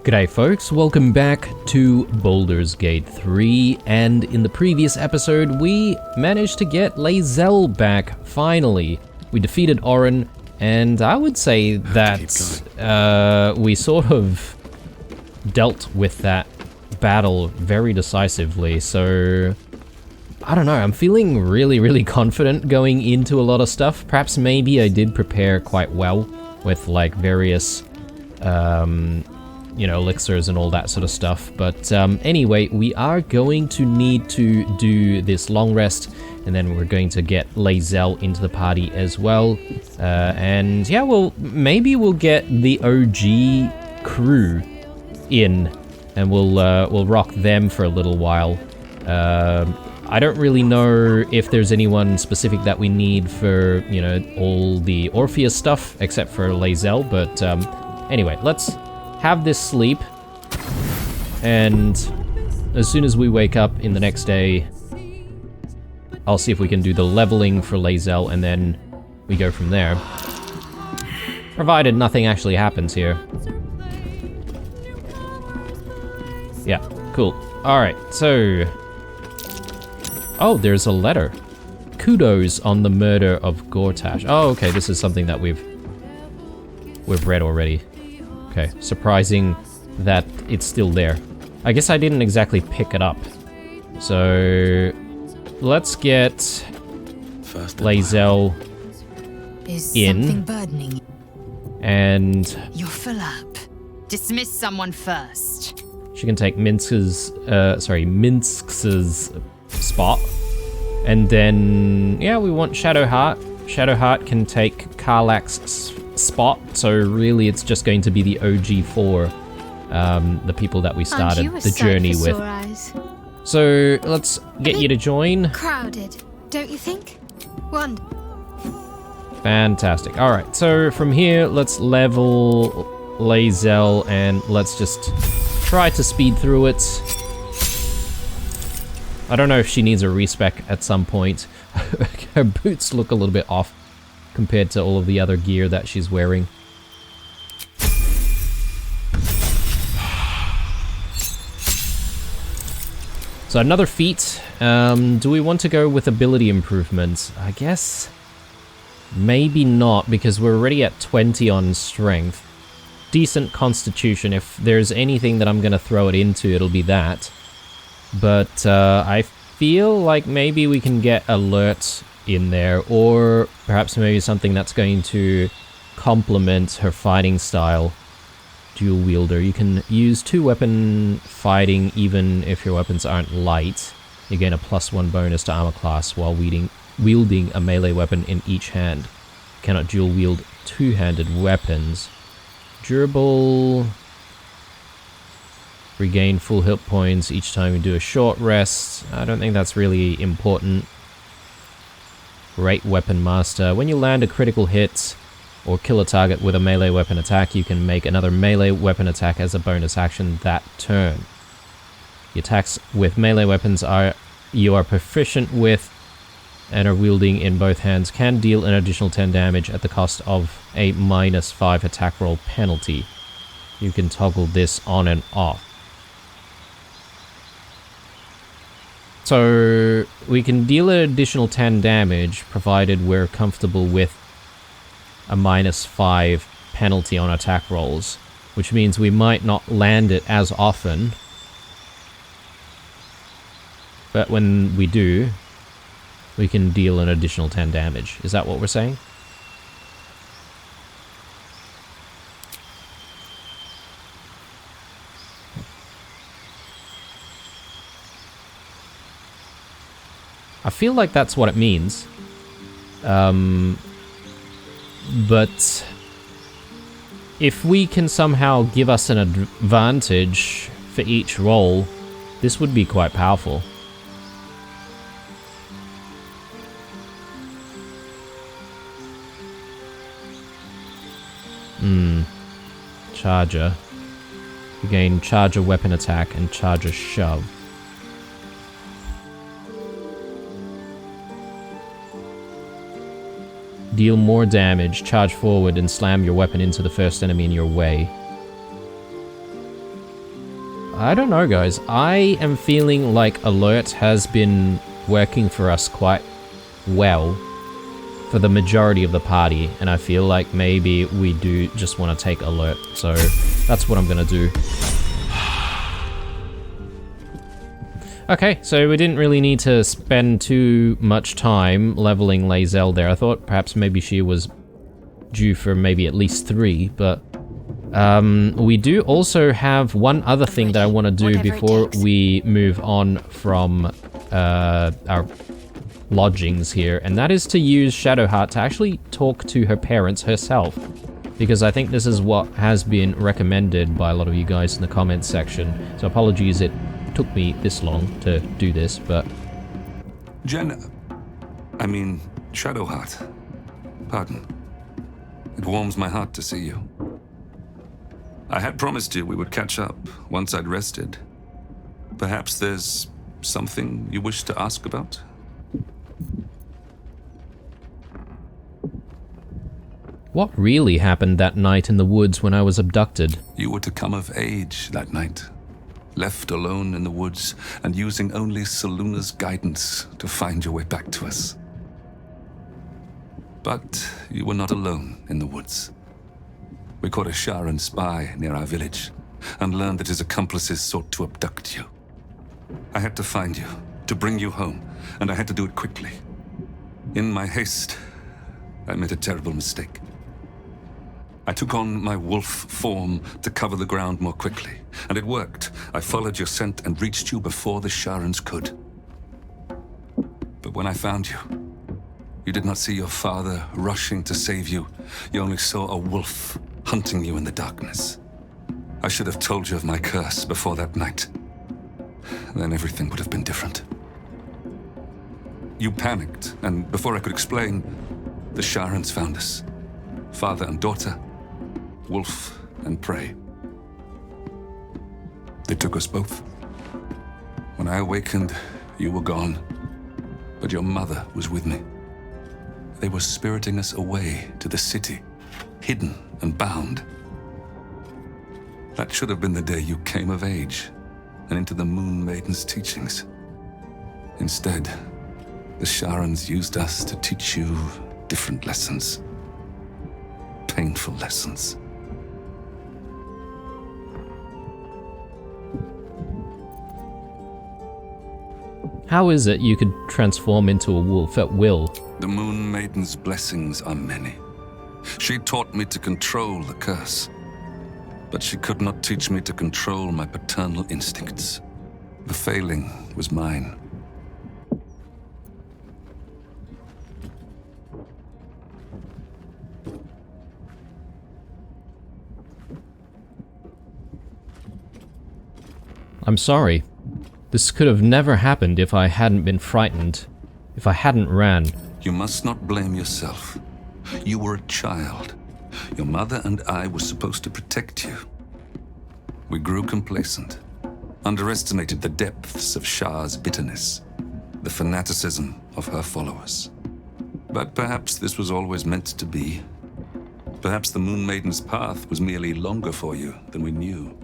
G'day folks, welcome back to Baldur's Gate 3, and in the previous episode we managed to get Lae'zel back, finally. We defeated Orin, and I would say that we sort of dealt with that battle very decisively, so I don't know, I'm feeling really confident going into a lot of stuff. Perhaps maybe I did prepare quite well with like various you know, elixirs and all that sort of stuff. But anyway, we are going to need to do this long rest, and then we're going to get Lae'zel into the party as well. And yeah, well, maybe we'll get the OG crew in, and we'll rock them for a little while. I don't really know if there's anyone specific that we need for, you know, all the Orpheus stuff, except for Lae'zel, but anyway, let's have this sleep, and as soon as we wake up in the next day, I'll see if we can do the leveling for Lae'zel, and then we go from there. Provided nothing actually happens here. Yeah, cool. Alright, so... oh, there's a letter. Kudos on the murder of Gortash. Oh, okay, this is something that we've read already. Okay, surprising that it's still there. I guess I didn't exactly pick it up. So, let's get Lae'zel in. And you're full up. Dismiss someone first. She can take Minsk's spot. And then, yeah, we want Shadowheart. Shadowheart can take Karlach's spot, so really it's just going to be the OG4, the people that we started the journey with. So let's get you to join. Crowded, don't you think? Fantastic. Alright, so from here, let's level Lae'zel and let's just try to speed through it. I don't know if she needs a respec at some point. Her boots look a little bit off compared to all of the other gear that she's wearing. So another feat. Do we want to go with ability improvements? I guess maybe not, because we're already at 20 on strength. Decent constitution. If there's anything that I'm gonna throw it into, it'll be that. But I feel like maybe we can get alert in there, or perhaps maybe something that's going to complement her fighting style. Dual wielder. You can use 2-weapon fighting even if your weapons aren't light. You gain a +1 bonus to armor class while wielding a melee weapon in each hand. You cannot dual wield 2-handed weapons. Durable. Regain full hit points each time you do a short rest. I don't think that's really important. Great Weapon Master. When you land a critical hit or kill a target with a melee weapon attack, you can make another melee weapon attack as a bonus action that turn. The attacks with melee weapons you are proficient with and are wielding in both hands can deal an additional 10 damage at the cost of a -5 attack roll penalty. You can toggle this on and off. So we can deal an additional 10 damage provided we're comfortable with a -5 penalty on attack rolls, which means we might not land it as often. But when we do, we can deal an additional 10 damage. Is that what we're saying? I feel like that's what it means. But if we can somehow give us an advantage for each roll, this would be quite powerful. Charger. You gain Charger Weapon Attack and Charger Shove. Deal more damage, charge forward, and slam your weapon into the first enemy in your way. I don't know, guys. I am feeling like Alert has been working for us quite well for the majority of the party, and I feel like maybe we do just want to take Alert, so that's what I'm gonna do. Okay, so we didn't really need to spend too much time leveling Lae'zel there. I thought perhaps maybe she was due for maybe at least 3, but we do also have one other thing that I want to do before we move on from our lodgings here, and that is to use Shadowheart to actually talk to her parents herself, because I think this is what has been recommended by a lot of you guys in the comments section. So apologies it took me this long to do this, but... Shadowheart. Pardon. It warms my heart to see you. I had promised you we would catch up once I'd rested. Perhaps there's something you wish to ask about? What really happened that night in the woods when I was abducted? You were to come of age that night. Left alone in the woods and using only Seluna's guidance to find your way back to us. But you were not alone in the woods. We caught a Sharan spy near our village and learned that his accomplices sought to abduct you. I had to find you, to bring you home, and I had to do it quickly. In my haste, I made a terrible mistake. I took on my wolf form to cover the ground more quickly, and it worked. I followed your scent and reached you before the Sharans could. But when I found you, you did not see your father rushing to save you. You only saw a wolf hunting you in the darkness. I should have told you of my curse before that night. Then everything would have been different. You panicked, and before I could explain, the Sharans found us. Father and daughter, wolf and prey. They took us both. When I awakened, you were gone, but your mother was with me. They were spiriting us away to the city, hidden and bound. That should have been the day you came of age and into the Moon Maiden's teachings. Instead, the Sharans used us to teach you different lessons. Painful lessons. How is it you could transform into a wolf at will? The Moon Maiden's blessings are many. She taught me to control the curse, but she could not teach me to control my paternal instincts. The failing was mine. I'm sorry. This could have never happened if I hadn't been frightened. If I hadn't ran. You must not blame yourself. You were a child. Your mother and I were supposed to protect you. We grew complacent, underestimated the depths of Shah's bitterness, the fanaticism of her followers. But perhaps this was always meant to be. Perhaps the Moon Maiden's path was merely longer for you than we knew.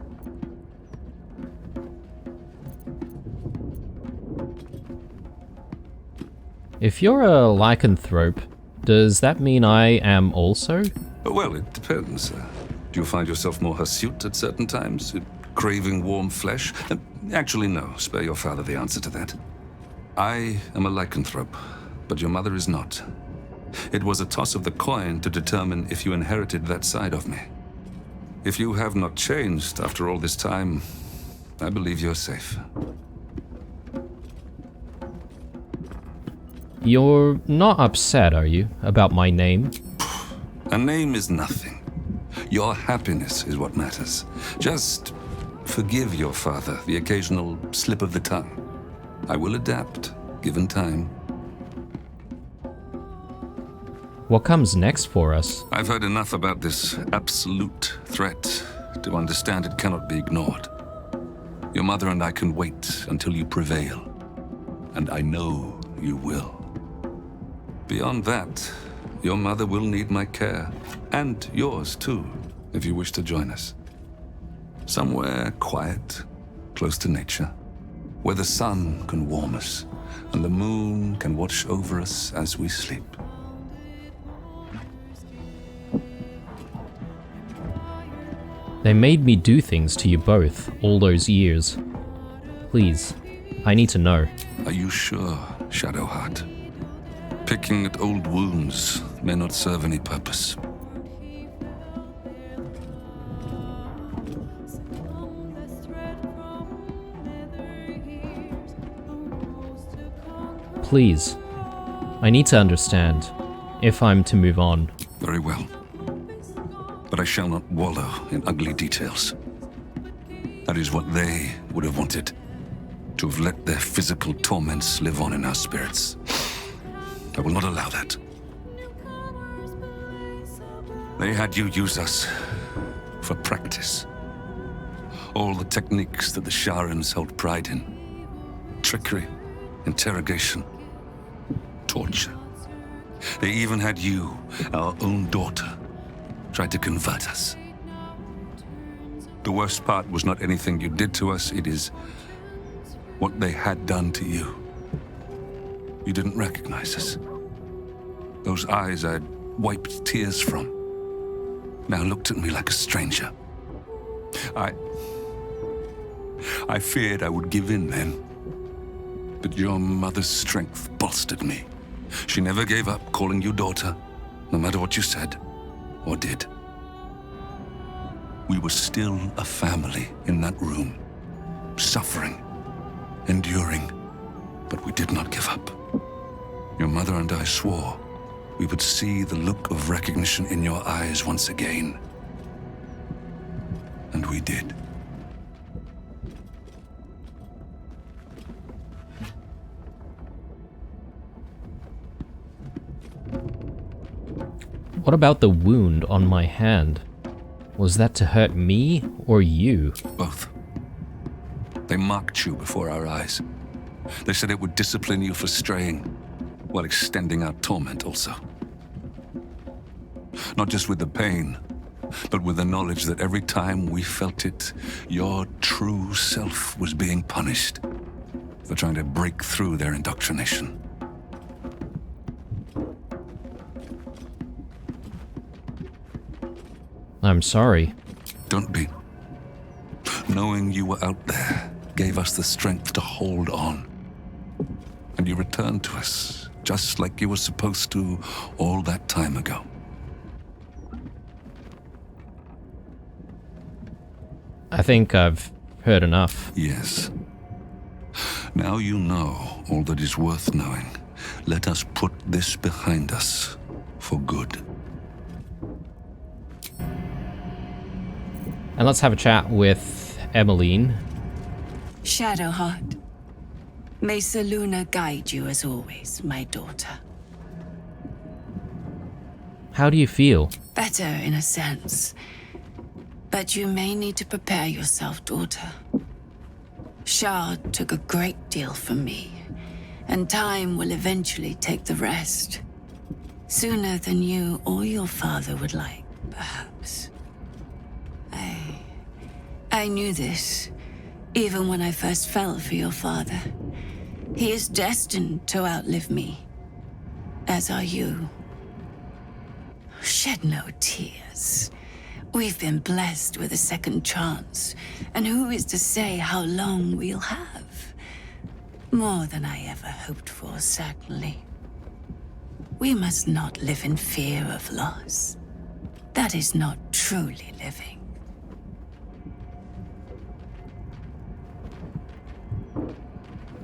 If you're a lycanthrope, does that mean I am also? Well, it depends. Do you find yourself more hirsute at certain times? Craving warm flesh? Actually, no. Spare your father the answer to that. I am a lycanthrope, but your mother is not. It was a toss of the coin to determine if you inherited that side of me. If you have not changed after all this time, I believe you're safe. You're not upset, are you, about my name? A name is nothing. Your happiness is what matters. Just forgive your father the occasional slip of the tongue. I will adapt, given time. What comes next for us? I've heard enough about this absolute threat to understand it cannot be ignored. Your mother and I can wait until you prevail. And I know you will. Beyond that, your mother will need my care, and yours too, if you wish to join us. Somewhere quiet, close to nature, where the sun can warm us and the moon can watch over us as we sleep. They made me do things to you both all those years. Please, I need to know. Are you sure, Shadowheart? Picking at old wounds may not serve any purpose. Please, I need to understand if I'm to move on. Very well. But I shall not wallow in ugly details. That is what they would have wanted. To have let their physical torments live on in our spirits. I will not allow that. They had you use us for practice. All the techniques that the Sharans held pride in. Trickery, interrogation, torture. They even had you, our own daughter, try to convert us. The worst part was not anything you did to us, it is what they had done to you. You didn't recognize us. Those eyes I'd wiped tears from now looked at me like a stranger. I feared I would give in then. But your mother's strength bolstered me. She never gave up calling you daughter, no matter what you said or did. We were still a family in that room, suffering, enduring, but we did not give up. Your mother and I swore we would see the look of recognition in your eyes once again. And we did. What about the wound on my hand? Was that to hurt me or you? Both. They mocked you before our eyes. They said it would discipline you for straying, while extending our torment also. Not just with the pain, but with the knowledge that every time we felt it, your true self was being punished for trying to break through their indoctrination. I'm sorry. Don't be. Knowing you were out there gave us the strength to hold on. And you returned to us, just like you were supposed to all that time ago. I think I've heard enough. Yes. Now you know all that is worth knowing. Let us put this behind us for good. And let's have a chat with Emmeline. Shadowheart, may Selûne guide you as always, my daughter. How do you feel? Better in a sense. But you may need to prepare yourself, daughter. Shard took a great deal from me, and time will eventually take the rest. Sooner than you or your father would like, perhaps. I knew this, even when I first fell for your father. He is destined to outlive me, as are you. Shed no tears. We've been blessed with a second chance, and who is to say how long we'll have? More than I ever hoped for, certainly. We must not live in fear of loss. That is not truly living.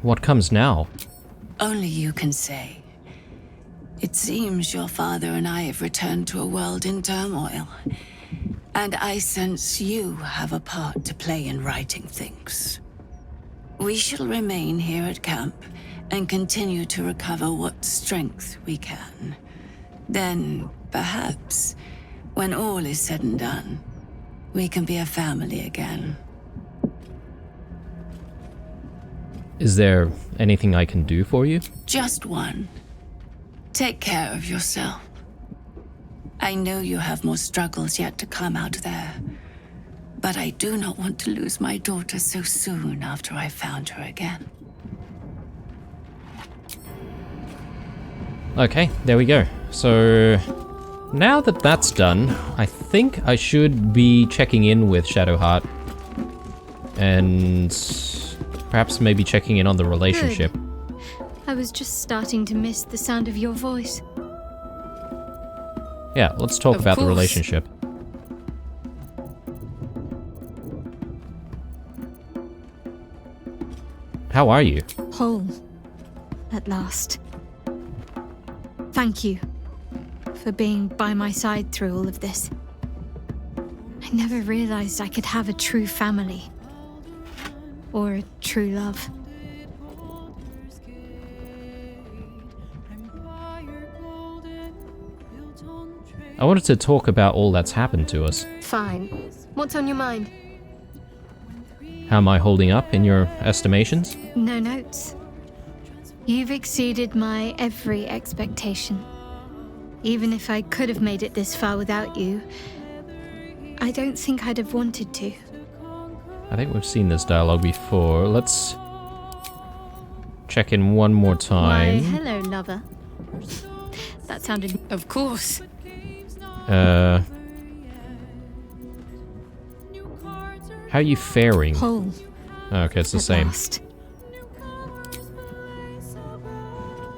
What comes now? Only you can say. It seems your father and I have returned to a world in turmoil. And I sense you have a part to play in righting things. We shall remain here at camp and continue to recover what strength we can. Then, perhaps, when all is said and done, we can be a family again. Is there anything I can do for you? Just one. Take care of yourself. I know you have more struggles yet to come out there. But I do not want to lose my daughter so soon after I found her again. Okay, there we go. So now that that's done, I think I should be checking in with Shadowheart and perhaps maybe checking in on the relationship. Good. I was just starting to miss the sound of your voice. Yeah, let's talk about the relationship. How are you? Whole. At last. Thank you for being by my side through all of this. I never realized I could have a true family. Or a true love. I wanted to talk about all that's happened to us. Fine. What's on your mind? How am I holding up in your estimations? No notes. You've exceeded my every expectation. Even if I could have made it this far without you, I don't think I'd have wanted to. I think we've seen this dialogue before. Let's check in one more time. Why, hello, lover. That sounded... Of course. How are you faring? Whole. Oh, okay, it's the At same. last.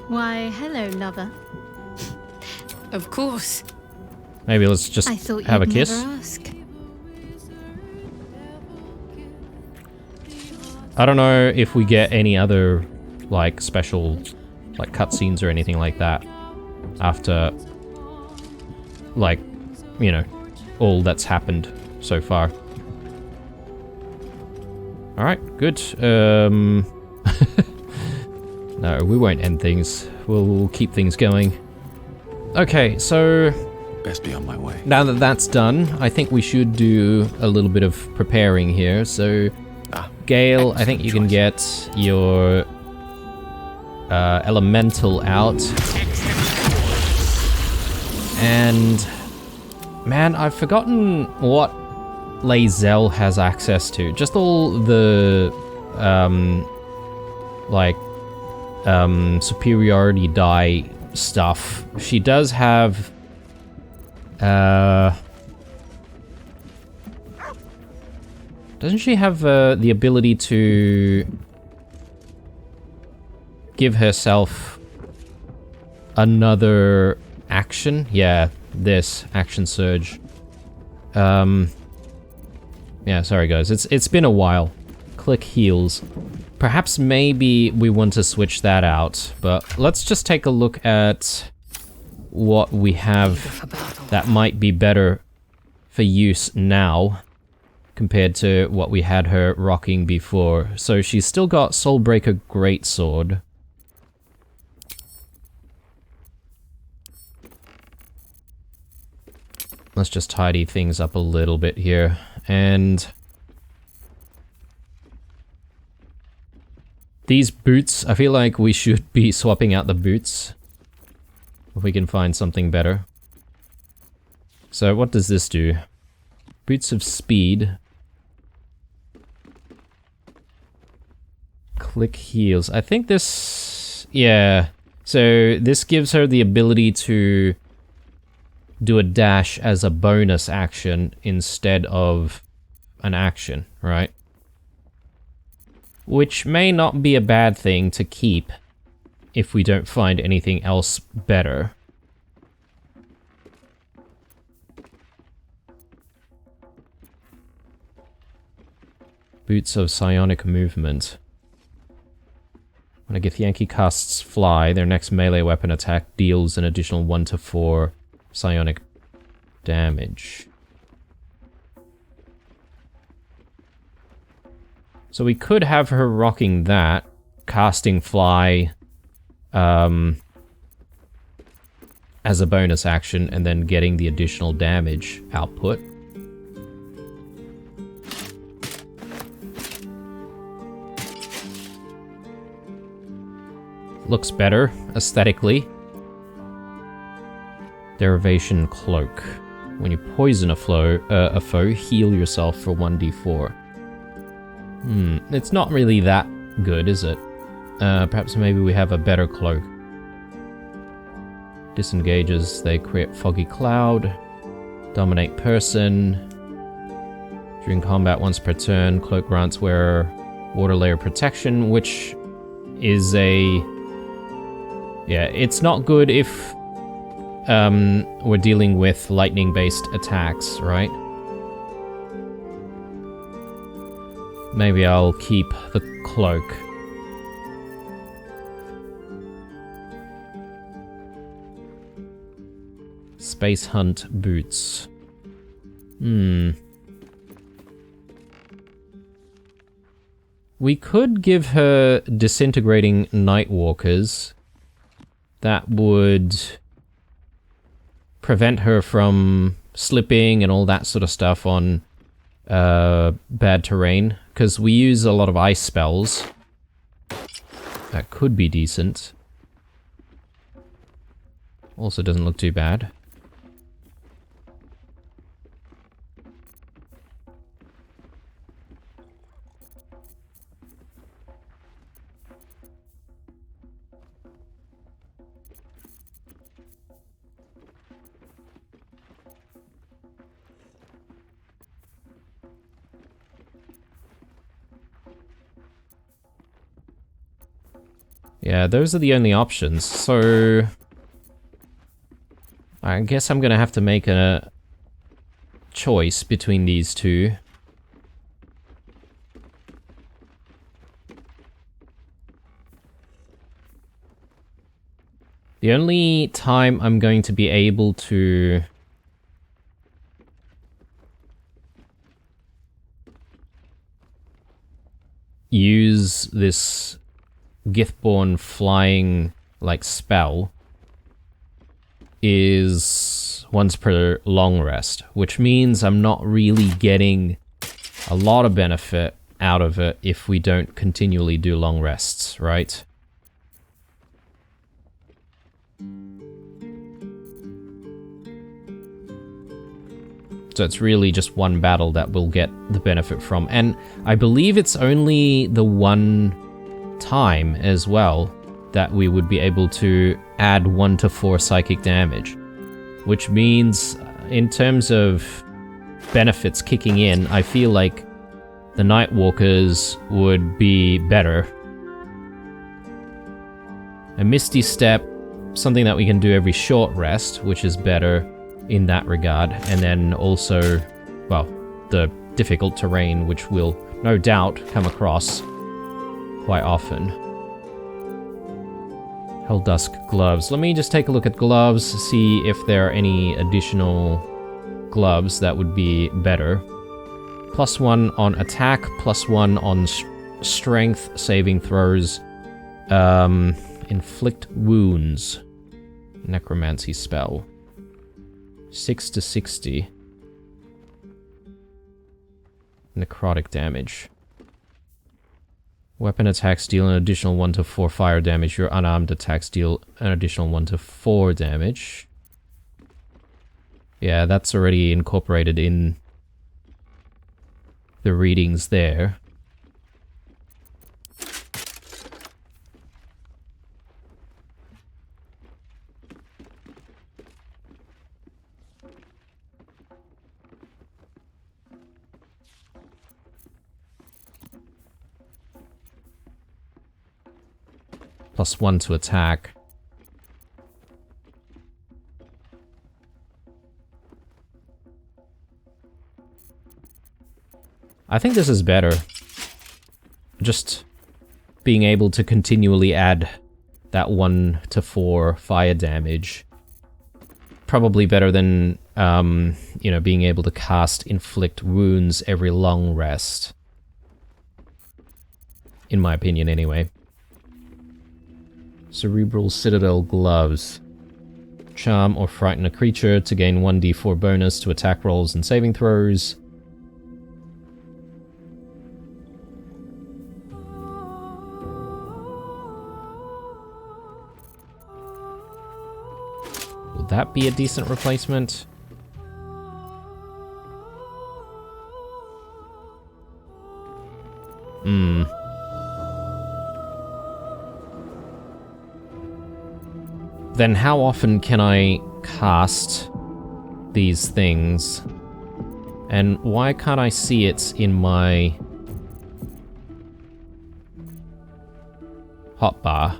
Why, hello, lover. Of course. Maybe let's just I thought have a you'd kiss. never ask. I don't know if we get any other, like, special, like, cutscenes or anything like that after, like, you know, all that's happened so far. Alright, good. No, we won't end things. We'll keep things going. Okay, so Best be on my way. now that that's done, I think we should do a little bit of preparing here. So, Gale, I think you can get your elemental out. And, man, I've forgotten what Lae'zel has access to. Just all the, superiority die stuff. She does have, doesn't she have the ability to give herself another action? Yeah, this action surge. Yeah, sorry guys, it's been a while. Click heals. Perhaps maybe we want to switch that out, but let's just take a look at what we have that might be better for use now compared to what we had her rocking before. So she's still got Soulbreaker Greatsword. Let's just tidy things up a little bit here. And these boots, I feel like we should be swapping out the boots if we can find something better. So what does this do? Boots of speed. Click heals. I think this... yeah. So this gives her the ability to do a dash as a bonus action instead of an action, right? Which may not be a bad thing to keep if we don't find anything else better. Boots of Psionic Movement. When a Githyanki casts Fly, their next melee weapon attack deals an additional 1 to 4 psionic damage. So we could have her rocking that, casting Fly as a bonus action, and then getting the additional damage output. Looks better, aesthetically. Derivation Cloak. When you poison a foe, heal yourself for 1d4. It's not really that good, is it? Perhaps maybe we have a better cloak. Disengages, they create foggy cloud. Dominate person. During combat once per turn, cloak grants wearer water layer protection, which is a... Yeah, it's not good if we're dealing with lightning-based attacks, right? Maybe I'll keep the cloak. Space Hunt boots. We could give her disintegrating Nightwalkers. That would prevent her from slipping and all that sort of stuff on bad terrain, because we use a lot of ice spells. That could be decent. Also doesn't look too bad. Yeah, those are the only options, so... I guess I'm gonna have to make a choice between these two. The only time I'm going to be able to... use this Githborn flying, like, spell is once per long rest, which means I'm not really getting a lot of benefit out of it if we don't continually do long rests, right? So it's really just one battle that we'll get the benefit from, and I believe it's only the one time as well that we would be able to add 1 to 4 psychic damage, which means in terms of benefits kicking in, I feel like the Nightwalkers would be better. A Misty Step, something that we can do every short rest, which is better in that regard, and then also, well, the difficult terrain, which we'll no doubt come across quite often. Helldusk gloves. Let me just take a look at gloves, see if there are any additional gloves that would be better. +1 on attack, +1 on strength saving throws. Inflict wounds. Necromancy spell. 6 to 60. Necrotic damage. Weapon attacks deal an additional 1 to 4 fire damage. Your unarmed attacks deal an additional 1 to 4 damage. Yeah, that's already incorporated in the readings there. +1 to attack. I think this is better. Just being able to continually add that 1 to 4 fire damage. Probably better than, you know, being able to cast Inflict Wounds every long rest. In my opinion, anyway. Cerebral Citadel gloves. Charm or frighten a creature to gain 1d4 bonus to attack rolls and saving throws. Would that be a decent replacement? Then how often can I cast these things? And why can't I see it in my hotbar?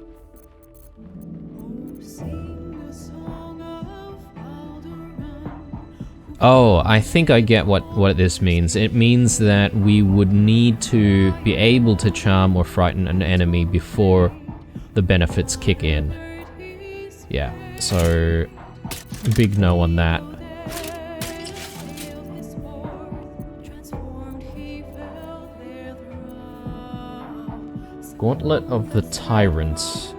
Oh, I think I get what this means. It means that we would need to be able to charm or frighten an enemy before the benefits kick in. Yeah, so big no on that. Gauntlet of the Tyrant.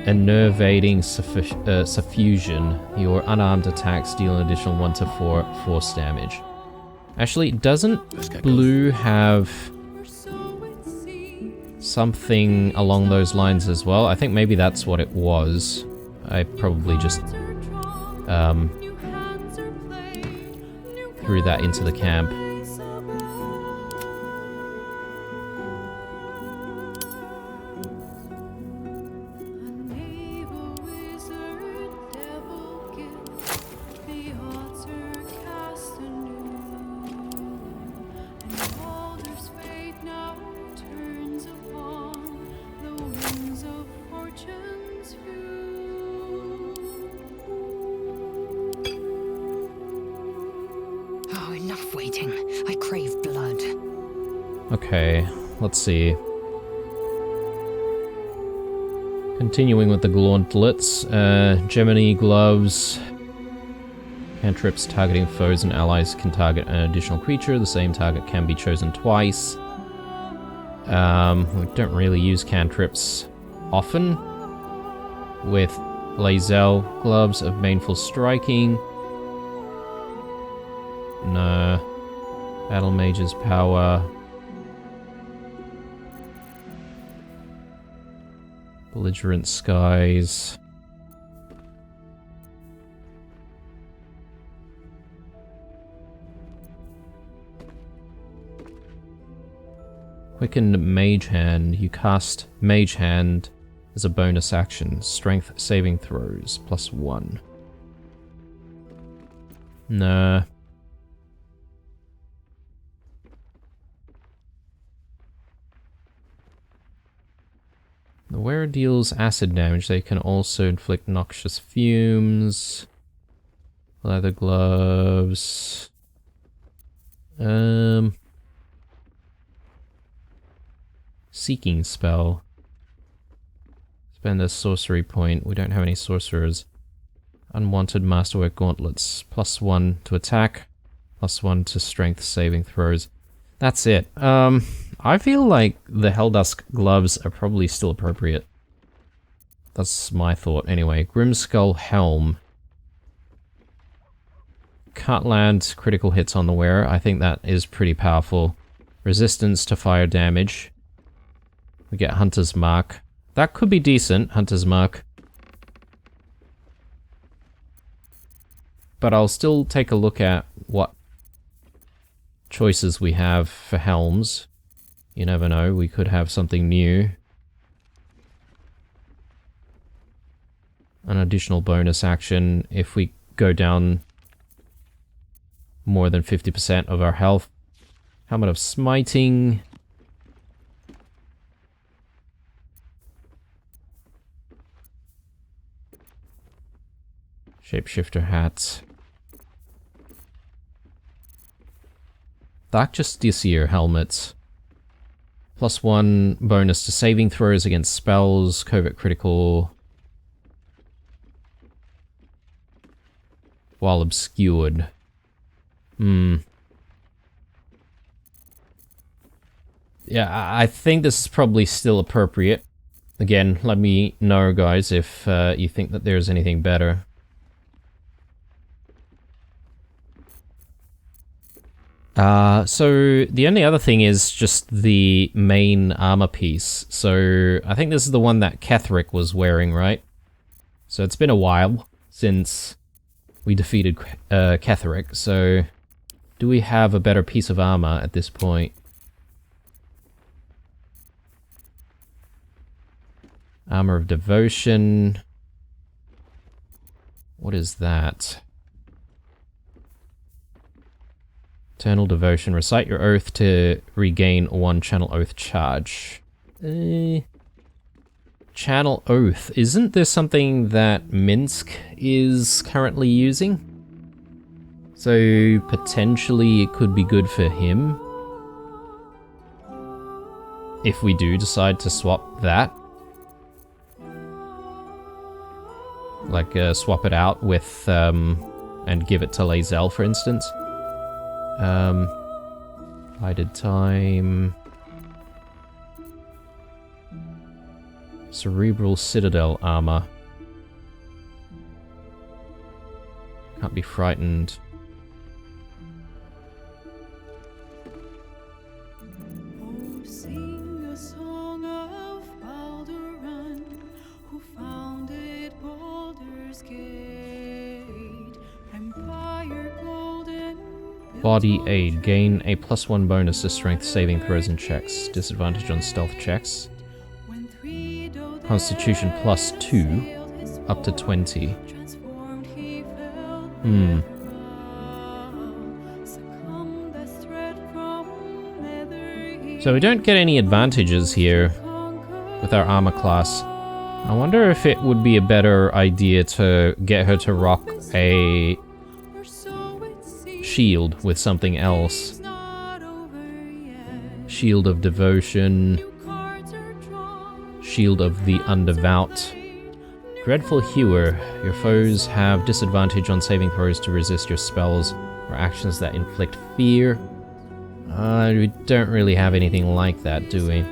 Enervating Suffusion. Your unarmed attacks deal an additional 1 to 4 force damage. Actually, doesn't Blue have something along those lines as well? I think maybe that's what it was. I probably just threw that into the camp. Oh, enough waiting. I crave blood. Okay, let's see. Continuing with the gauntlets, Gemini gloves. Cantrips targeting foes and allies can target an additional creature. The same target can be chosen twice. We don't really use cantrips often. With Lae'zel gloves of baneful striking. No. Battle Mage's power. Belligerent skies. Quickened Mage Hand. You cast Mage Hand as a bonus action. Strength saving throws +1. Nah. The wearer deals acid damage. They can also inflict noxious fumes. Leather gloves. Seeking spell. Spend a sorcery point. We don't have any sorcerers. Unwanted masterwork gauntlets. +1 to attack. +1 to strength saving throws. That's it. I feel like the Helldusk gloves are probably still appropriate. That's my thought anyway. Grimskull Helm. Can't land critical hits on the wearer. I think that is pretty powerful. Resistance to fire damage. We get Hunter's Mark. That could be decent, Hunter's Mark. But I'll still take a look at what choices we have for helms. You never know, we could have something new. An additional bonus action if we go down more than 50% of our health. Helmet of Smiting. Shapeshifter hat. Dark Justiciar helmet. +1 bonus to saving throws against spells, covert critical. While obscured. Yeah, I think this is probably still appropriate. Again, let me know, guys, if you think that there's anything better. So the only other thing is just the main armor piece. So I think this is the one that Ketheric was wearing, right? So it's been a while since we defeated Ketheric, so do we have a better piece of armor at this point? Armor of Devotion. What is that? Eternal Devotion. Recite your oath to regain 1 Channel Oath charge. Channel Oath. Isn't this something that Minsk is currently using? So potentially it could be good for him. If we do decide to swap that. Like swap it out with and give it to Lae'zel, for instance. Bided time. Cerebral Citadel armor. Can't be frightened. Oh, sing a song of Baldur, who founded Baldur's Gate. Empire golden. Body aid. Gain a +1 bonus to strength saving throws and checks. Disadvantage on stealth checks. Constitution +2. Up to 20. So we don't get any advantages here with our armor class. I wonder if it would be a better idea to get her to rock a shield with something else. Shield of Devotion. Shield of the Undevout. Dreadful Hewer. Your foes have disadvantage on saving throws to resist your spells or actions that inflict fear. We don't really have anything like that, do we?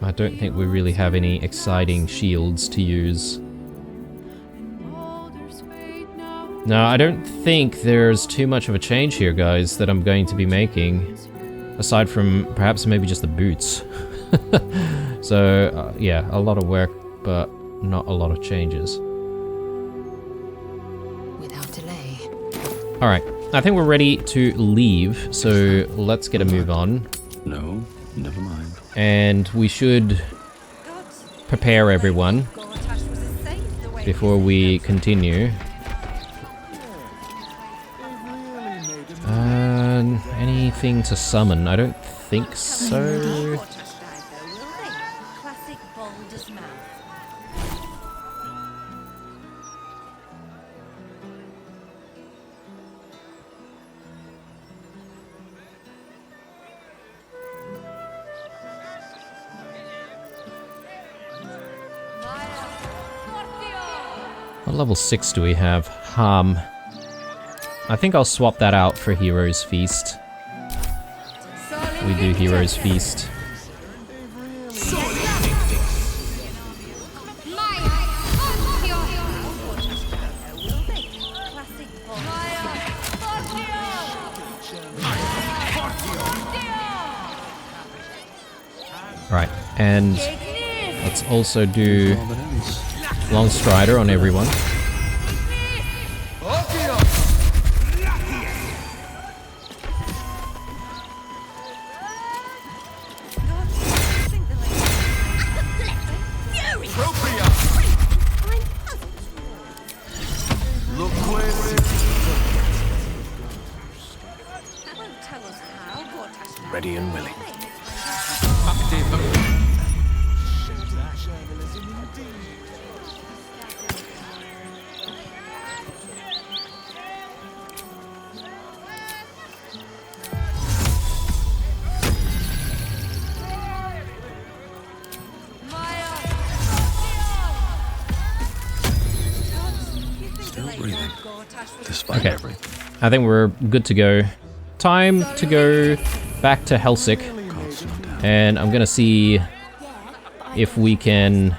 I don't think we really have any exciting shields to use. No, I don't think there's too much of a change here, guys, that I'm going to be making. Aside from perhaps maybe just the boots. So, yeah, a lot of work, but not a lot of changes. Without delay. Alright, I think we're ready to leave, so let's get a move on. No, never mind. And we should prepare everyone before we continue. Anything to summon? I don't think so. Classic Baldur's mouth. What level 6 do we have? Harm. I think I'll swap that out for Hero's Feast. We do Hero's Feast. Right, and let's also do Long Strider on everyone. Ready and willing. Still breathing, despite Okay, everything. I think we're good to go. Time to go back to Helsik, Can't slow down. and I'm gonna see if we can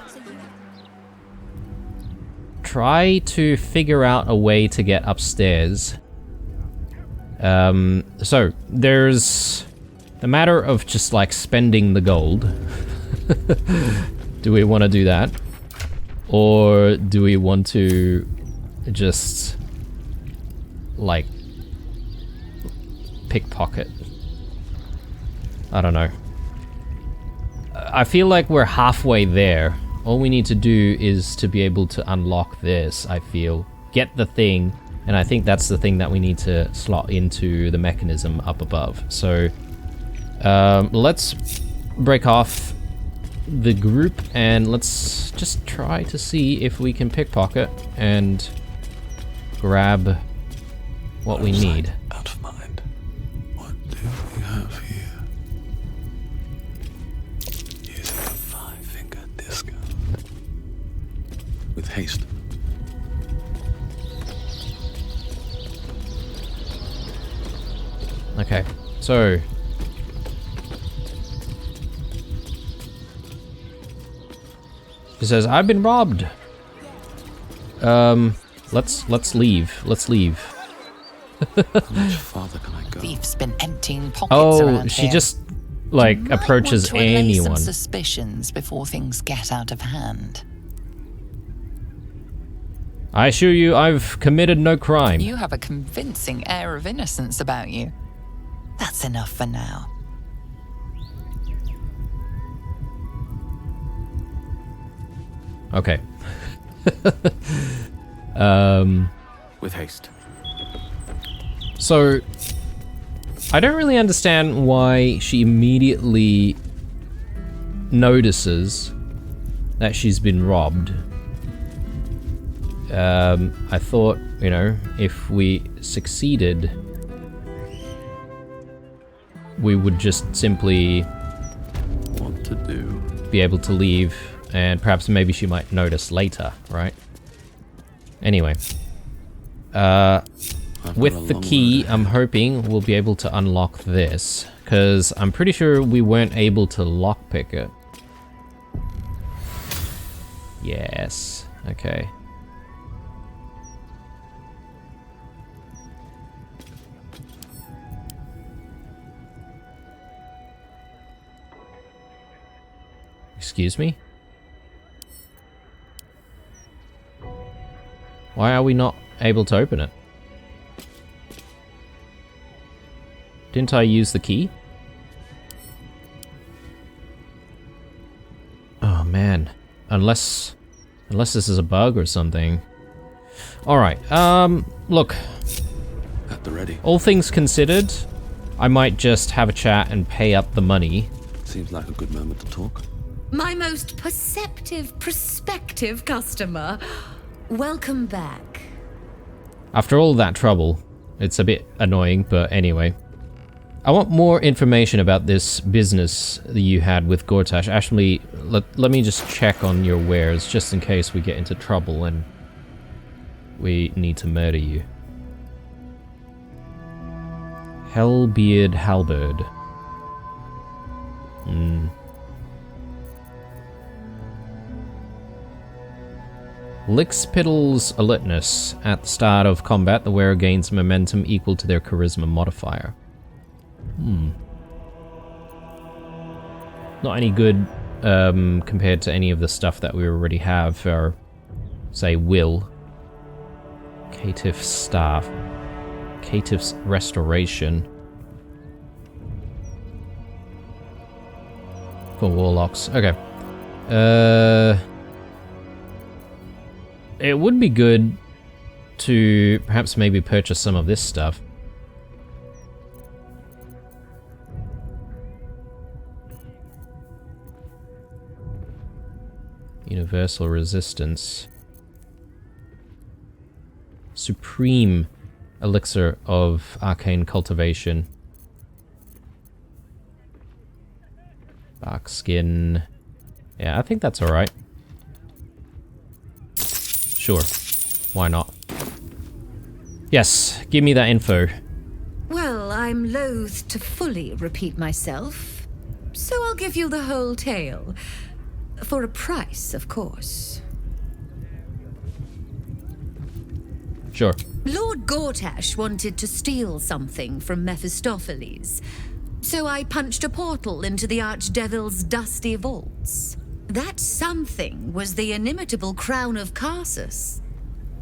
try to figure out a way to get upstairs. So there's the matter of just like spending the gold. Do we want to do that? Or do we want to just like pickpocket? I don't know. I feel like we're halfway there. All we need to do is to be able to unlock this, I feel. Get the thing, and I think that's the thing that we need to slot into the mechanism up above. So, let's break off the group and let's just try to see if we can pickpocket and grab what we need. Out of mind. What do we have here? Using a 5-finger disco. With haste. Okay, so it says I've been robbed. Let's leave. Let's leave. How much farther can I go? Thief's been emptying pockets Oh, around she here. just like You might approaches want to allay anyone. some suspicions before things get out of hand. I assure you, I've committed no crime. You have a convincing air of innocence about you. That's enough for now. Okay. With haste. So, I don't really understand why she immediately notices that she's been robbed. I thought, you know, if we succeeded, we would just simply What to do? be able to leave, and perhaps maybe she might notice later, right? Anyway. With the key, I'm hoping we'll be able to unlock this, because I'm pretty sure we weren't able to lockpick it. Yes, okay. Excuse me? Why are we not able to open it? Didn't I use the key? Oh man. Unless this is a bug or something. Alright, look. At the ready. All things considered, I might just have a chat and pay up the money. Seems like a good moment to talk. My most perceptive, prospective customer. Welcome back. After all that trouble, it's a bit annoying, but anyway. I want more information about this business that you had with Gortash. Actually, let me just check on your wares, just in case we get into trouble and we need to murder you. Hellbeard Halberd. Lickspittle's alertness. At the start of combat, the wearer gains momentum equal to their charisma modifier. Not any good compared to any of the stuff that we already have for, say, will. Caitiff's staff. Caitiff's restoration. For warlocks. Okay. It would be good to perhaps maybe purchase some of this stuff. Universal resistance. Supreme elixir of arcane cultivation. Bark skin. Yeah, I think that's alright. Sure. Why not? Yes, give me that info. Well, I'm loath to fully repeat myself, so I'll give you the whole tale. For a price, of course. Sure. Lord Gortash wanted to steal something from Mephistopheles, so I punched a portal into the Archdevil's dusty vaults. That something was the inimitable crown of Karsus.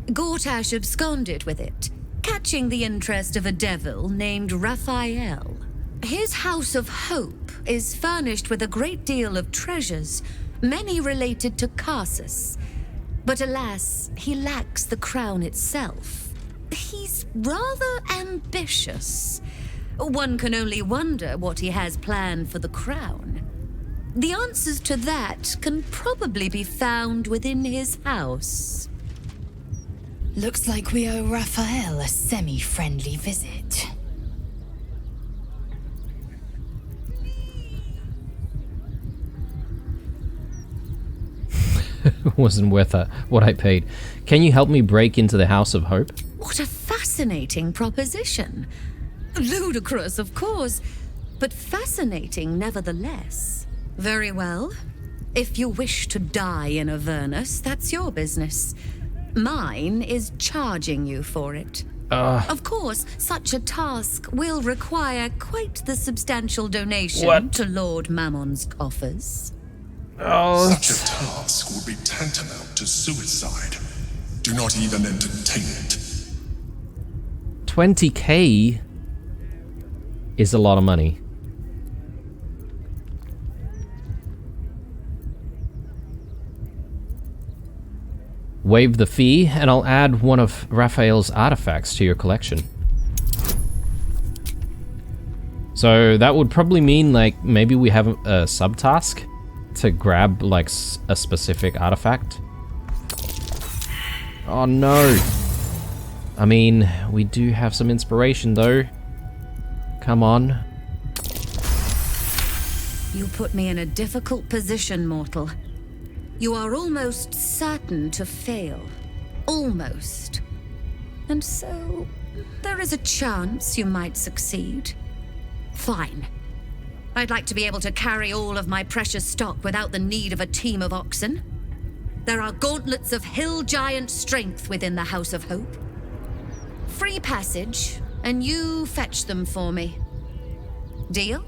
Gortash absconded with it, catching the interest of a devil named Raphael. His House of Hope is furnished with a great deal of treasures, many related to Carsus. But alas, he lacks the crown itself. He's rather ambitious. One can only wonder what he has planned for the crown. The answers to that can probably be found within his house. Looks like we owe Raphael a semi-friendly visit. Wasn't worth what I paid. Can you help me break into the House of Hope? What a fascinating proposition. Ludicrous, of course, but fascinating nevertheless. Very well. If you wish to die in Avernus, that's your business. Mine is charging you for it. Of course, such a task will require quite the substantial donation to Lord Mammon's coffers. Such a task would be tantamount to suicide. Do not even entertain it. 20k is a lot of money. Waive the fee, and I'll add one of Raphael's artifacts to your collection. So that would probably mean, like, maybe we have a subtask to grab, like, a specific artifact. Oh no! I mean, we do have some inspiration though. Come on. You put me in a difficult position, mortal. You are almost certain to fail. Almost. And so, there is a chance you might succeed. Fine. I'd like to be able to carry all of my precious stock without the need of a team of oxen. There are gauntlets of hill giant strength within the House of Hope. Free passage, and you fetch them for me. Deal?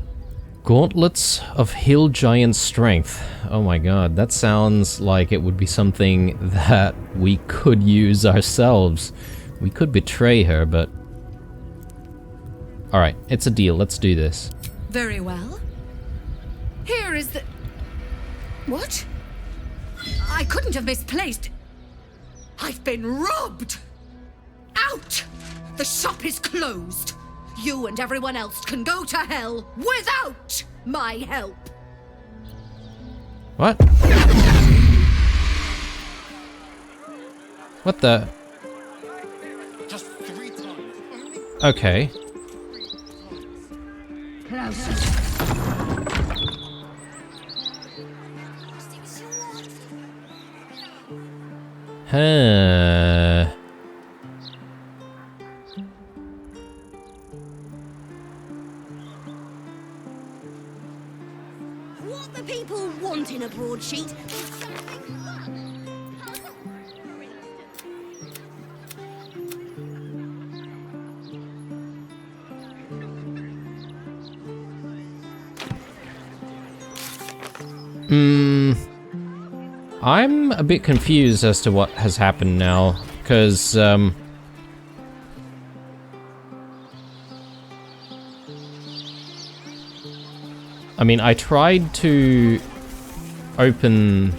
Gauntlets of hill giant strength. Oh my god, that sounds like it would be something that we could use ourselves. We could betray her, but... Alright, it's a deal, let's do this. Very well. Here is the... What? I couldn't have misplaced... I've been robbed! Out! The shop is closed! You and everyone else can go to hell without my help! What? What the? Just 3 times. Okay. Huh. What the people want in a broadsheet is something I'm a bit confused as to what has happened now, because, I mean, I tried to open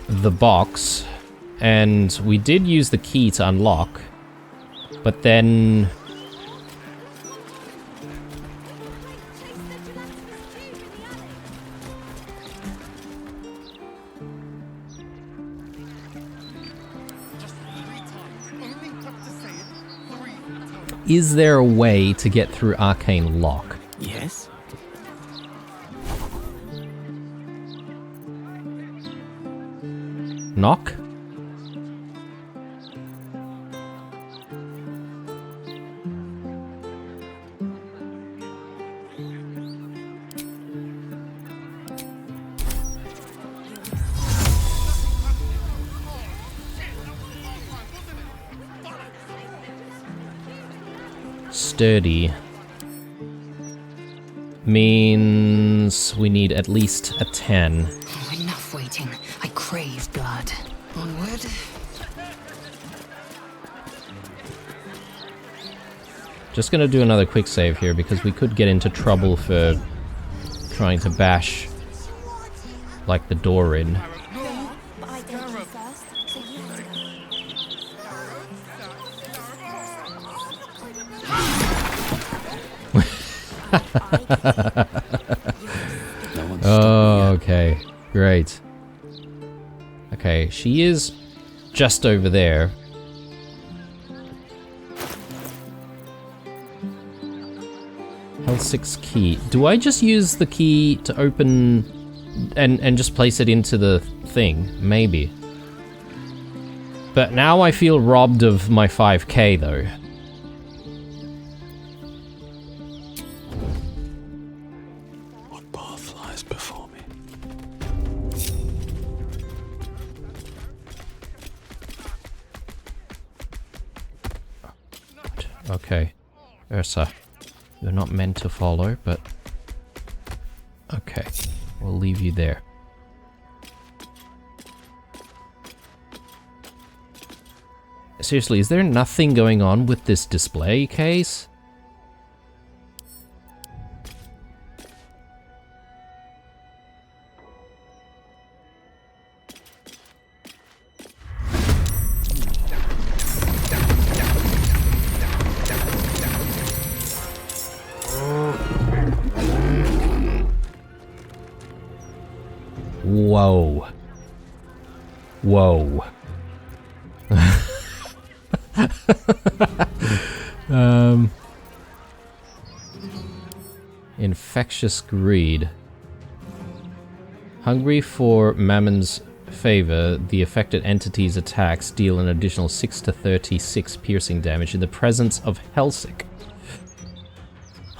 the box, and we did use the key to unlock, but then... Is there a way to get through Arcane Lock? Yes? Knock? Sturdy means we need at least a 10. Oh, enough waiting. I crave blood. Onward. Just gonna do another quick save here because we could get into trouble for trying to bash like the door in. Oh, okay. Great. Okay, she is just over there. L6 key. Do I just use the key to open and just place it into the thing? Maybe. But now I feel robbed of my 5k though. What path lies before me? Okay. Ursa. You're not meant to follow, but... Okay. We'll leave you there. Seriously, is there nothing going on with this display case? Whoa. Whoa. Infectious greed. Hungry for Mammon's favor, the affected entity's attacks deal an additional 6 to 36 piercing damage in the presence of Helsik.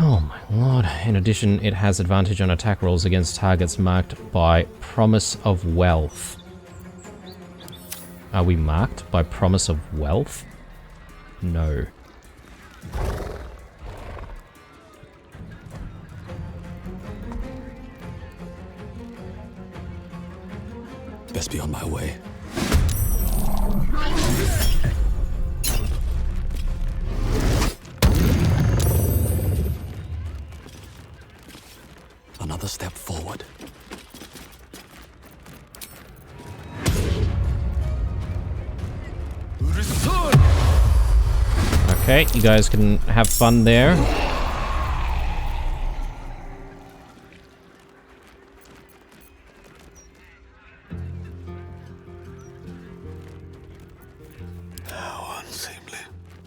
Oh my lord. In addition, it has advantage on attack rolls against targets marked by Promise of Wealth. Are we marked by Promise of Wealth? No. Best be on my way. Another step forward. Okay, you guys can have fun there. How unseemly.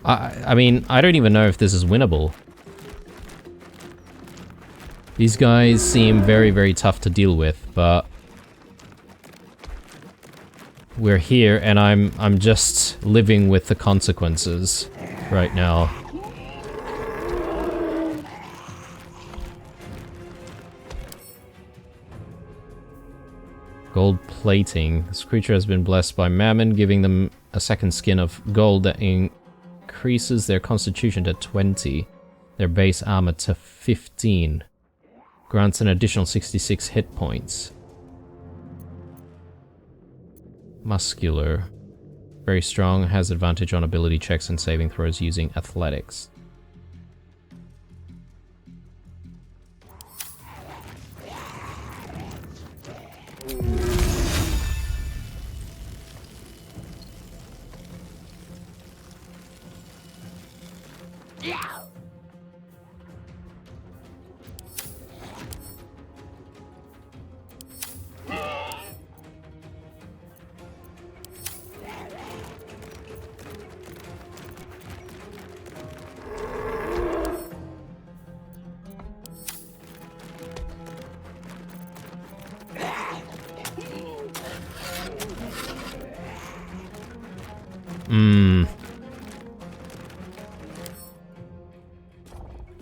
I mean, I don't even know if this is winnable. These guys seem very, very tough to deal with, but we're here and I'm just living with the consequences right now. Gold plating. This creature has been blessed by Mammon, giving them a second skin of gold that increases their constitution to 20, their base armor to 15. Grants an additional 66 hit points. Muscular. Very strong, has advantage on ability checks and saving throws using athletics.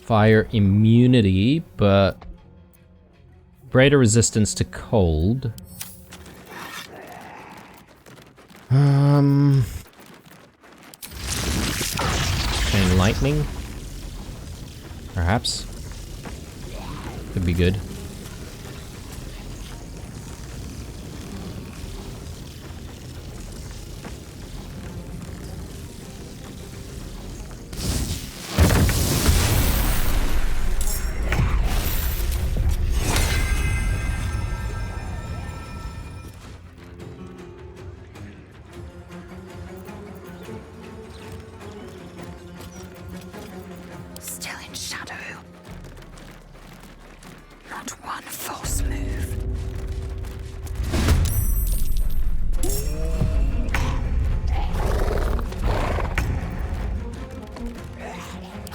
Fire immunity, but greater resistance to cold. Chain lightning? Perhaps? Could be good.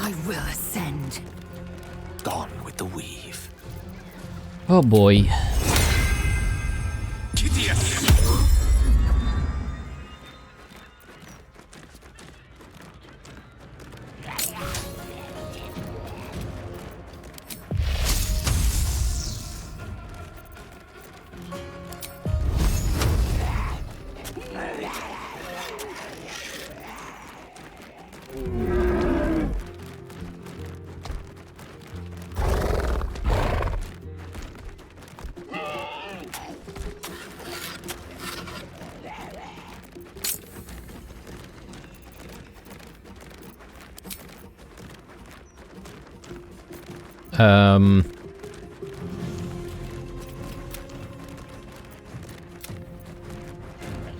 I will ascend. Gone with the weave. Oh boy.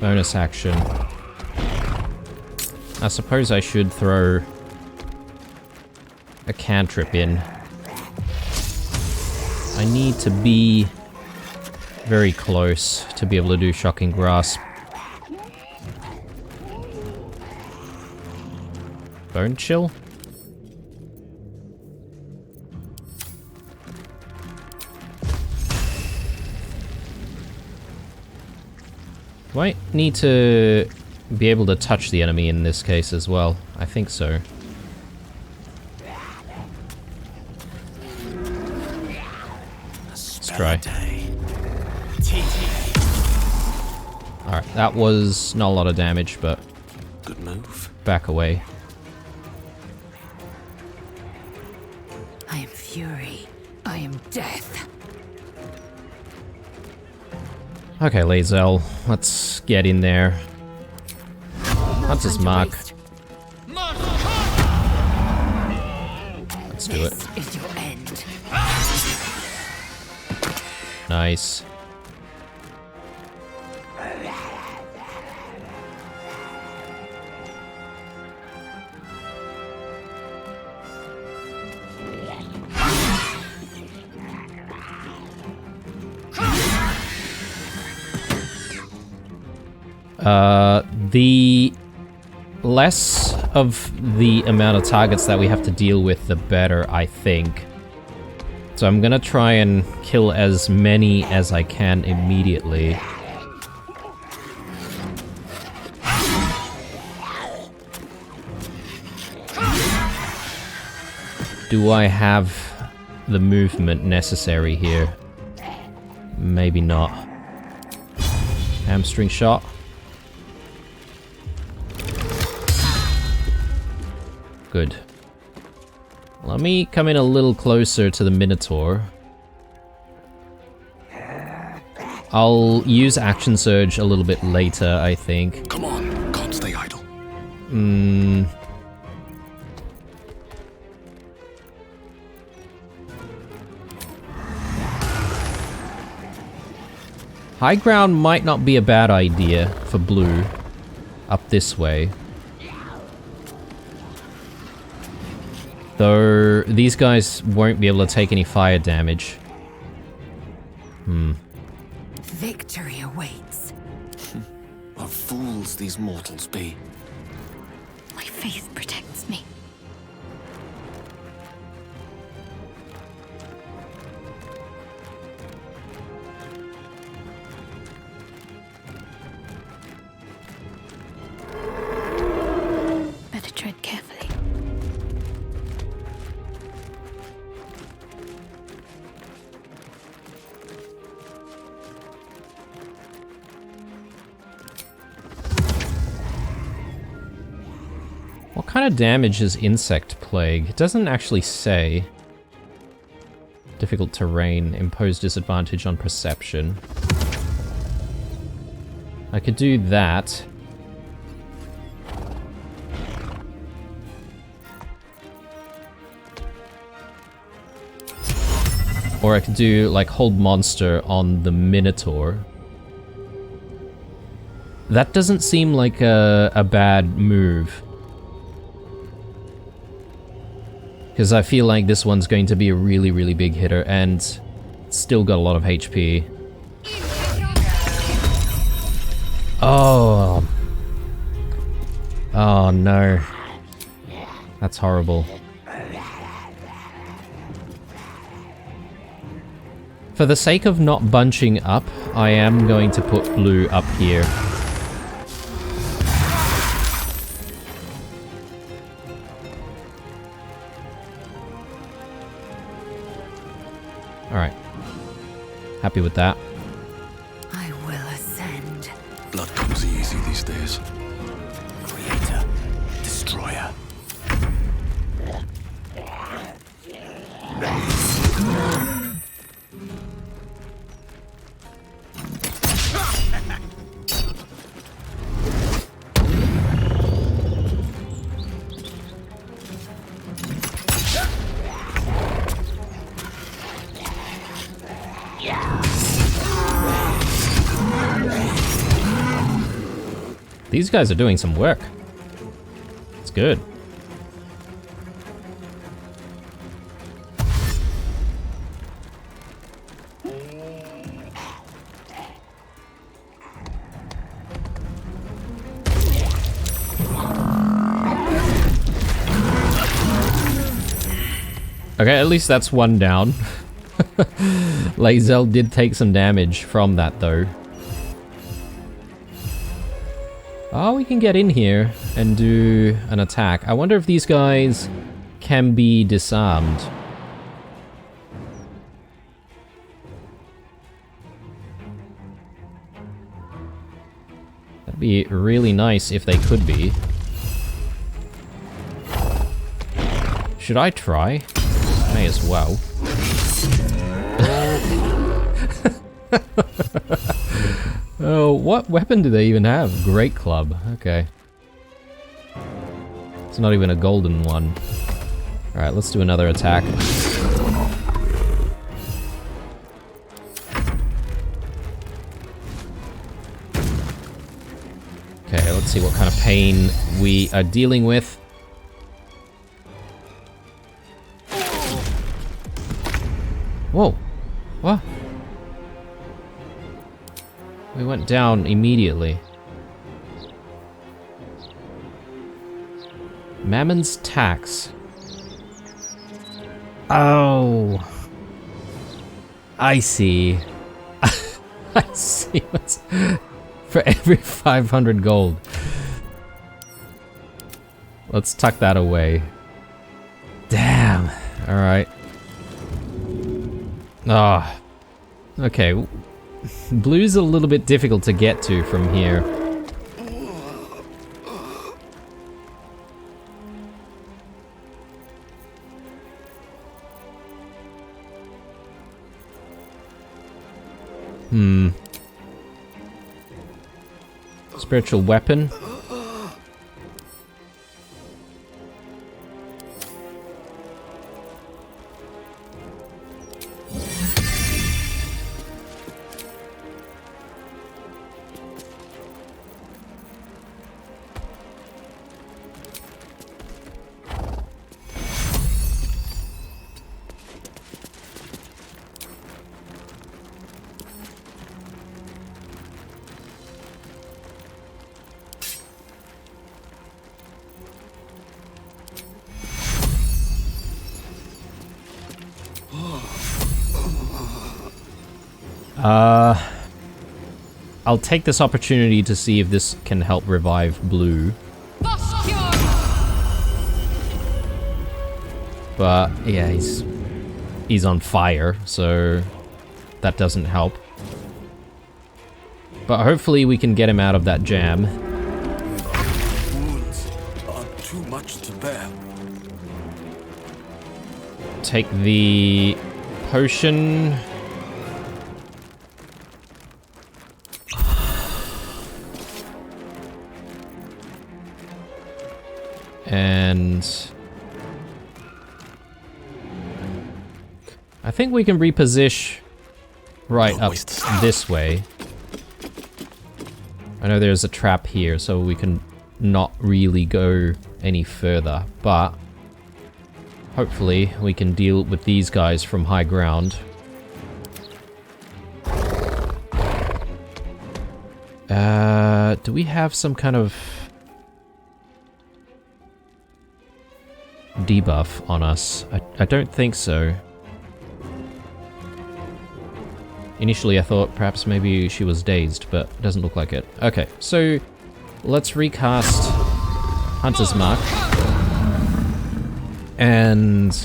Bonus action. I suppose I should throw a cantrip in. I need to be very close to be able to do Shocking Grasp. Bone Chill? Might need to be able to touch the enemy in this case as well. I think so. Let's try. Alright, that was not a lot of damage, but good move. Back away. I am fury. I am death. Okay, Lae'zel, let's get in there. Hunter's Mark. Let's do it. This is your end. Nice. The less of the amount of targets that we have to deal with, the better, I think. So I'm gonna try and kill as many as I can immediately. Do I have the movement necessary here? Maybe not. Hamstring shot. Good. Let me come in a little closer to the Minotaur. I'll use Action Surge a little bit later, I think. Come on, can't stay idle. High ground might not be a bad idea for blue. Up this way. Though, these guys won't be able to take any fire damage. Victory awaits. What fools these mortals be. My faith protects me. Better tread carefully. What kind of damage is Insect Plague? It doesn't actually say. Difficult terrain, impose disadvantage on perception. I could do that. Or I could do, like, hold monster on the Minotaur. That doesn't seem like a bad move. Because I feel like this one's going to be a really, really big hitter, and still got a lot of HP. Oh. Oh no. That's horrible. For the sake of not bunching up, I am going to put blue up here. Alright. Happy with that. I will ascend. Blood comes easy these days. Creator, destroyer. These guys are doing some work. It's good. Okay, at least that's one down. Lae'zel did take some damage from that though. Oh, we can get in here and do an attack. I wonder if these guys can be disarmed. That'd be really nice if they could be. Should I try? May as well. Oh, what weapon do they even have? Great club. Okay. It's not even a golden one. Alright, let's do another attack. Okay, let's see what kind of pain we are dealing with. Whoa. What? We went down immediately. Mammon's tax. Oh. I see. I see. What's for every 500 gold. Let's tuck that away. Damn. Alright. Ah. Okay. Blue's a little bit difficult to get to from here. Spiritual weapon. I'll take this opportunity to see if this can help revive Blue. But yeah, he's on fire, so that doesn't help. But hopefully we can get him out of that jam. Wounds are too much to bear. Take the potion. And I think we can reposition right up this way. I know there's a trap here, so we can not really go any further, but hopefully we can deal with these guys from high ground. Do we have some kind of debuff on us? I don't think so. Initially I thought perhaps maybe she was dazed, but it doesn't look like it. Okay, so let's recast Hunter's Mark. And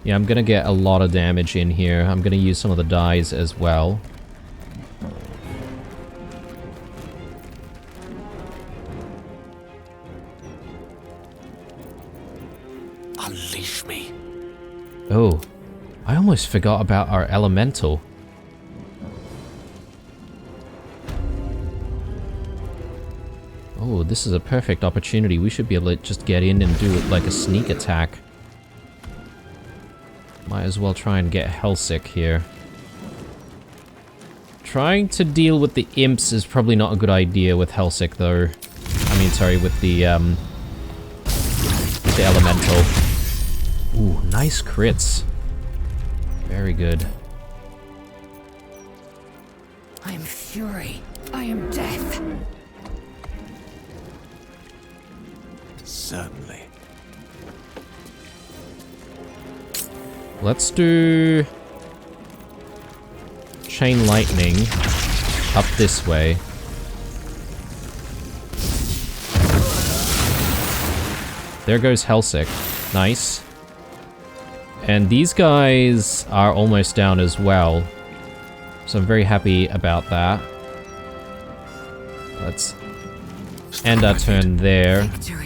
yeah, I'm gonna get a lot of damage in here. I'm gonna use some of the dyes as well. Unleash me. Oh, I almost forgot about our elemental. Oh, this is a perfect opportunity. We should be able to just get in and do like a sneak attack. Might as well try and get Hellsick here. Trying to deal with the imps is probably not a good idea with Hellsick though. I mean, sorry, with the elemental. Ooh, nice crits. Very good. I am fury. I am death. Certainly. Let's do Chain Lightning up this way. There goes Hellsick. Nice. And these guys are almost down as well. So I'm very happy about that. Let's end our turn there.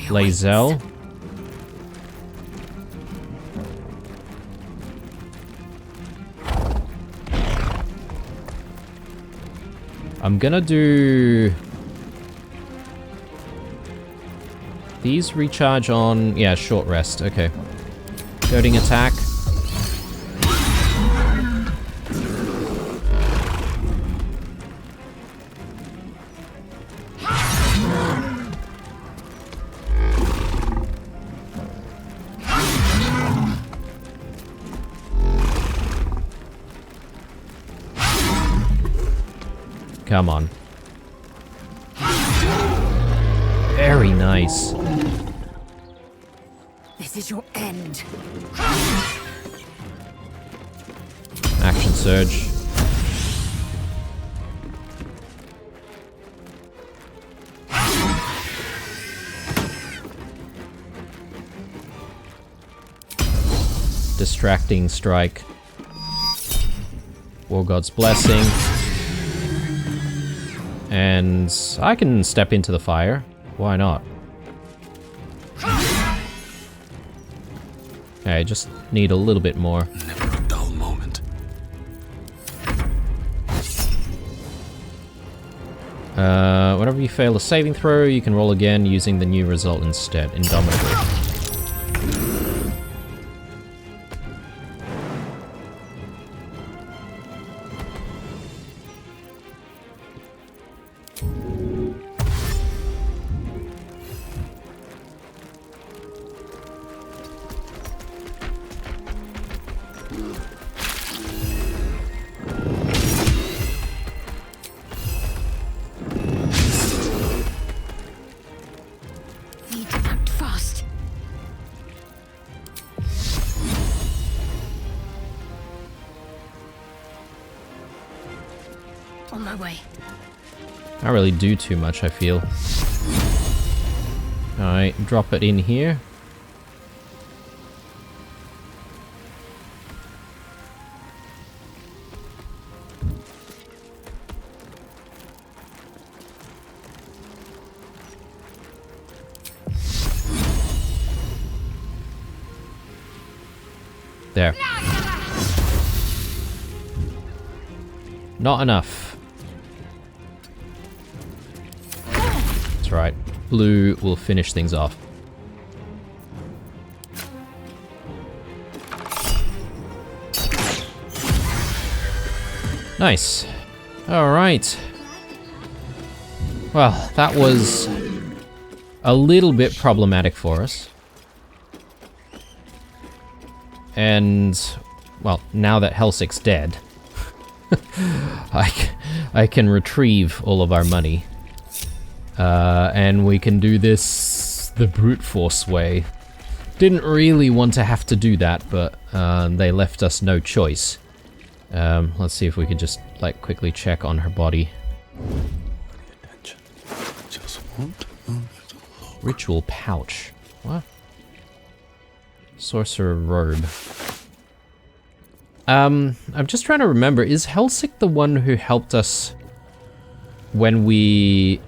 Lae'zel. I'm gonna do... These recharge on... Yeah, short rest. Okay. Goading attack. Come on. Very nice. This is your end. Action surge. Distracting strike. War God's Blessing. And I can step into the fire. Why not? Okay, I just need a little bit more. Never a dull moment. Whenever you fail a saving throw, you can roll again using the new result instead. Indomitable. Need to act fast. On my way. Can't really do too much, I feel. Alright, drop it in here. There. Not enough. That's right. Blue will finish things off. Nice. Alright. Well, that was a little bit problematic for us. And, well, now that Hellsick's dead, I can retrieve all of our money. And we can do this the brute force way. Didn't really want to have to do that, but they left us no choice. Let's see if we could just, like, quickly check on her body. Just want a little look. Ritual pouch. What? Sorcerer robe. I'm just trying to remember, is Helsik the one who helped us when we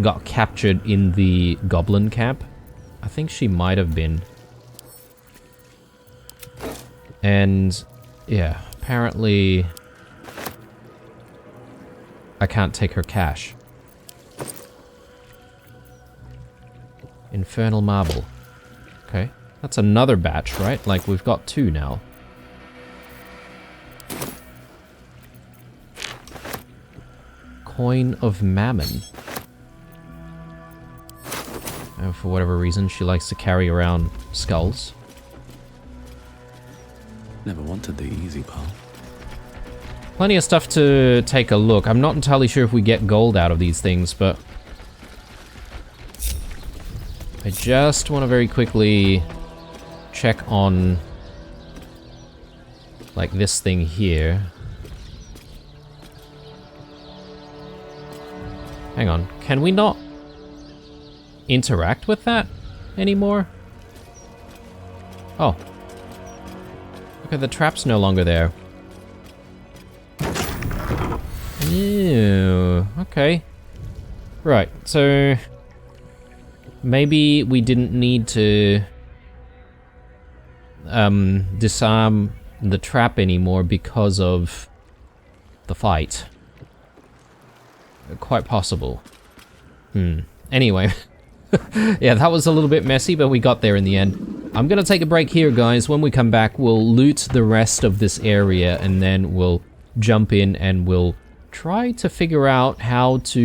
got captured in the goblin camp? I think she might have been. And yeah, apparently I can't take her cash. Infernal marble. Okay, that's another batch, right? Like, we've got 2 now. Coin of Mammon. And for whatever reason, she likes to carry around skulls. Never wanted the easy path. Plenty of stuff to take a look. I'm not entirely sure if we get gold out of these things, but I just want to very quickly check on, like, this thing here. Hang on, can we not interact with that anymore? Oh. Okay, the trap's no longer there. Ew, okay. Right, so maybe we didn't need to disarm the trap anymore because of the fight. Quite possible. Anyway. Yeah, that was a little bit messy, but we got there in the end. I'm gonna take a break here, guys. When we come back, we'll loot the rest of this area, and then we'll jump in and we'll try to figure out how to,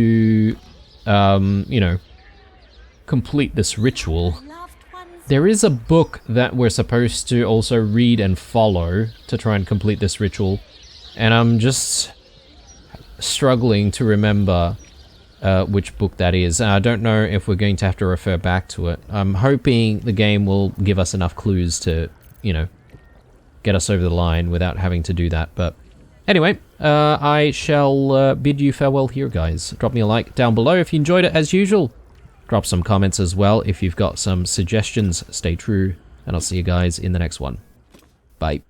you know, complete this ritual. There is a book that we're supposed to also read and follow to try and complete this ritual, and I'm just struggling to remember which book that is. I don't know if we're going to have to refer back to it. I'm hoping the game will give us enough clues to, you know, get us over the line without having to do that. But anyway, I shall bid you farewell here, guys. Drop me a like down below if you enjoyed it as usual. Drop some comments as well if you've got some suggestions. Stay true, and I'll see you guys in the next one. Bye.